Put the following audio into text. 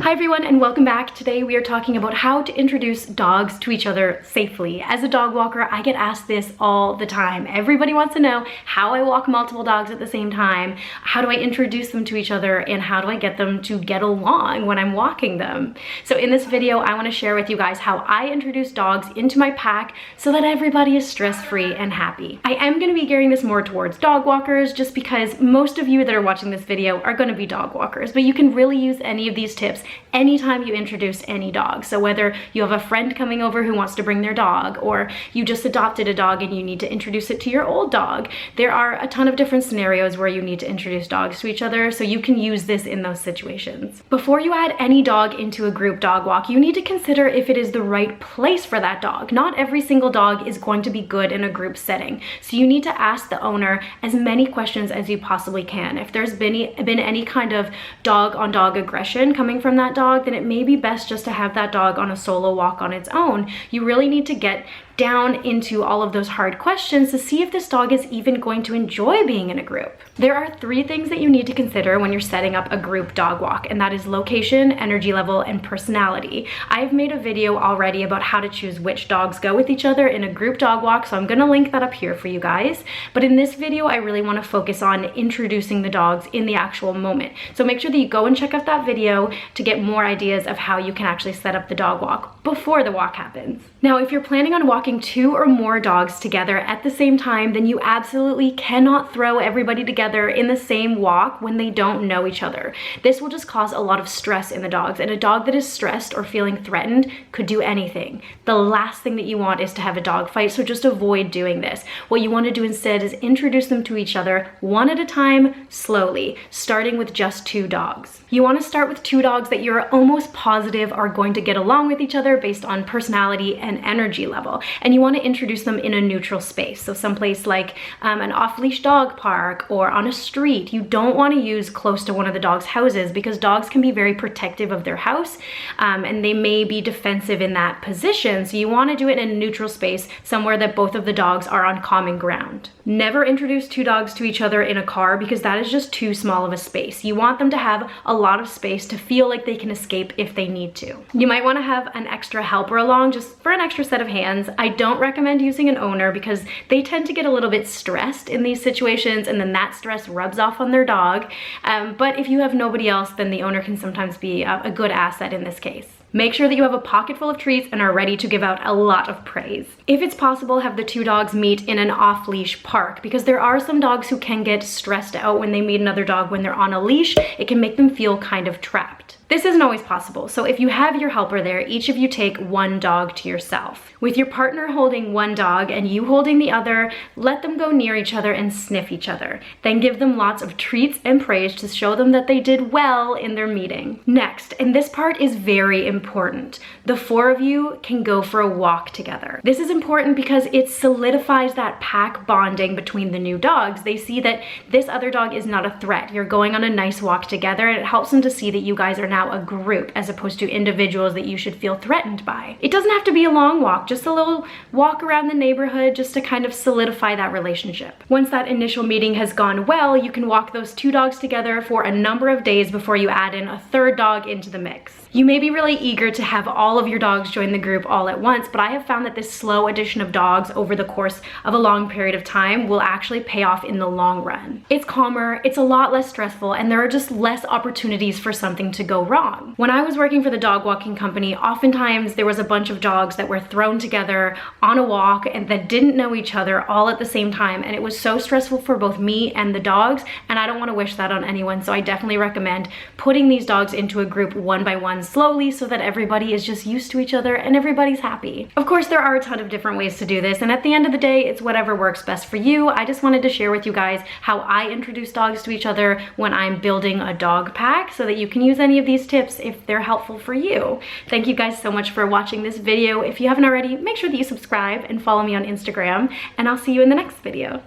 Hi everyone and welcome back. Today we are talking about how to introduce dogs to each other safely. As a dog walker, I get asked this all the time. Everybody wants to know how I walk multiple dogs at the same time, how do I introduce them to each other, and how do I get them to get along when I'm walking them. So in this video, I want to share with you guys how I introduce dogs into my pack so that everybody is stress-free and happy. I am going to be gearing this more towards dog walkers just because most of you that are watching this video are going to be dog walkers, but you can really use any of these tips anytime you introduce any dog. So whether you have a friend coming over who wants to bring their dog, or you just adopted a dog and you need to introduce it to your old dog, there are a ton of different scenarios where you need to introduce dogs to each other, so you can use this in those situations. Before you add any dog into a group dog walk, you need to consider if it is the right place for that dog. Not every single dog is going to be good in a group setting, so you need to ask the owner as many questions as you possibly can. If there's been any kind of dog-on-dog aggression coming from that dog, then it may be best just to have that dog on a solo walk on its own. You really need to get down into all of those hard questions to see if this dog is even going to enjoy being in a group. There are 3 things that you need to consider when you're setting up a group dog walk, and that is location, energy level, and personality. I've made a video already about how to choose which dogs go with each other in a group dog walk, so I'm gonna link that up here for you guys. But in this video, I really wanna focus on introducing the dogs in the actual moment. So make sure that you go and check out that video to get more ideas of how you can actually set up the dog walk before the walk happens. Now, if you're planning on walking 2 or more dogs together at the same time, then you absolutely cannot throw everybody together in the same walk when they don't know each other. This will just cause a lot of stress in the dogs, and a dog that is stressed or feeling threatened could do anything. The last thing that you want is to have a dog fight, so just avoid doing this. What you want to do instead is introduce them to each other one at a time, slowly, starting with just 2 dogs. You want to start with 2 dogs that you're almost positive are going to get along with each other based on personality and energy level. And you want to introduce them in a neutral space. So someplace like an off-leash dog park or on a street. You don't want to use close to one of the dog's houses because dogs can be very protective of their house and they may be defensive in that position. So you want to do it in a neutral space, somewhere that both of the dogs are on common ground. Never introduce 2 dogs to each other in a car because that is just too small of a space. You want them to have a lot of space to feel like they can escape if they need to. You might want to have an extra helper along just for an extra set of hands. I don't recommend using an owner because they tend to get a little bit stressed in these situations, and then that stress rubs off on their dog. But if you have nobody else, then the owner can sometimes be a good asset in this case. Make sure that you have a pocket full of treats and are ready to give out a lot of praise. If it's possible, have the 2 dogs meet in an off-leash park, because there are some dogs who can get stressed out when they meet another dog when they're on a leash. It can make them feel kind of trapped. This isn't always possible, so if you have your helper there, each of you take 1 dog to yourself. With your partner holding 1 dog and you holding the other, let them go near each other and sniff each other. Then give them lots of treats and praise to show them that they did well in their meeting. Next, and this part is very important, the 4 of you can go for a walk together. This is important because it solidifies that pack bonding between the new dogs. They see that this other dog is not a threat. You're going on a nice walk together, and it helps them to see that you guys are now a group as opposed to individuals that you should feel threatened by. It doesn't have to be a long walk, just a little walk around the neighborhood just to kind of solidify that relationship. Once that initial meeting has gone well, you can walk those 2 dogs together for a number of days before you add in a 3rd dog into the mix. You may be really eager to have all of your dogs join the group all at once, but I have found that this slow addition of dogs over the course of a long period of time will actually pay off in the long run. It's calmer, it's a lot less stressful, and there are just less opportunities for something to go wrong. When I was working for the dog walking company, oftentimes there was a bunch of dogs that were thrown together on a walk and that didn't know each other all at the same time, and it was so stressful for both me and the dogs, and I don't want to wish that on anyone, so I definitely recommend putting these dogs into a group one by one slowly so that everybody is just used to each other and everybody's happy. Of course, there are a ton of different ways to do this, and at the end of the day, it's whatever works best for you. I just wanted to share with you guys how I introduce dogs to each other when I'm building a dog pack so that you can use any of these tips if they're helpful for you. Thank you guys so much for watching this video. If you haven't already, make sure that you subscribe and follow me on Instagram, and I'll see you in the next video.